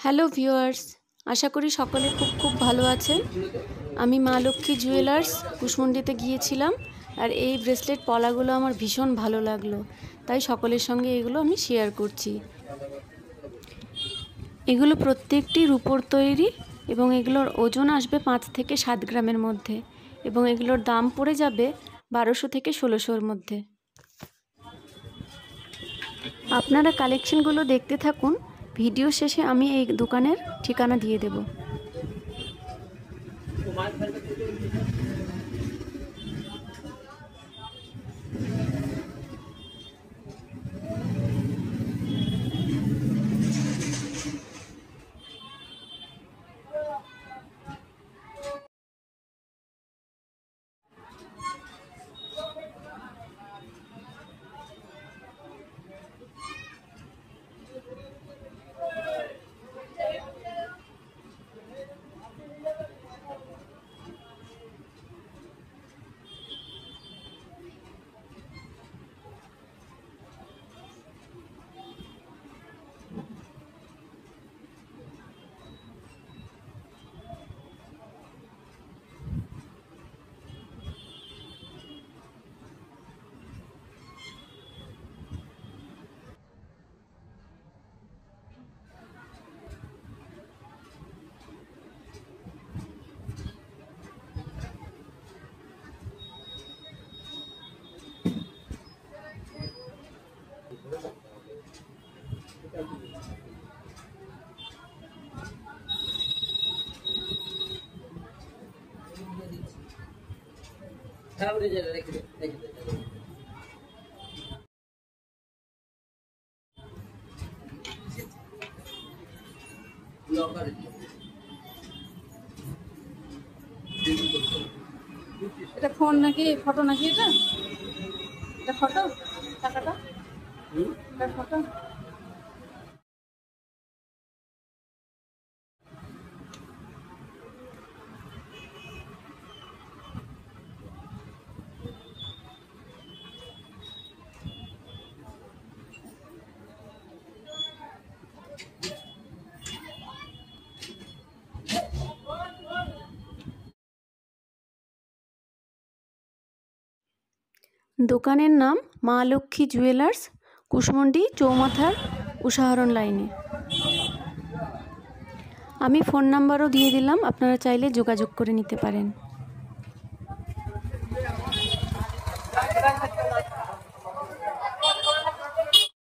Hello viewers, আশা করি সকলে খুব ভালো আছেন। আমি মা লক্ষ্মী জুয়েলার্স কুশমন্ডিতে গিয়েছিলাম, আর এই ব্রেসলেট পলাগুলো আমার ভীষণ ভালো লাগলো, তাই সকলের সঙ্গে এগুলো আমি শেয়ার করছি। এগুলো প্রত্যেকটি রূপোর তৈরি এবং এগুলোর ওজন আসবে 5 থেকে 7 গ্রামের মধ্যে, এবং এগুলোর দাম পড়ে যাবে 1200 থেকে 1600-র মধ্যে। আপনারা কালেকশনগুলো দেখতে থাকুন, ভিডিও শেষে আমি এই দোকানের ঠিকানা দিয়ে দেব। এটা ফোন নাকি ফটো নাকি? এটা ফটো, টাকাটা এটা ফটো। দোকানের নাম মা লক্ষ্মী জুয়েলার্স, কুশমন্ডি চৌমাথার উষাহরণ লাইনে। আমি ফোন নাম্বারও দিয়ে দিলাম, আপনারা চাইলে যোগাযোগ করে নিতে পারেন।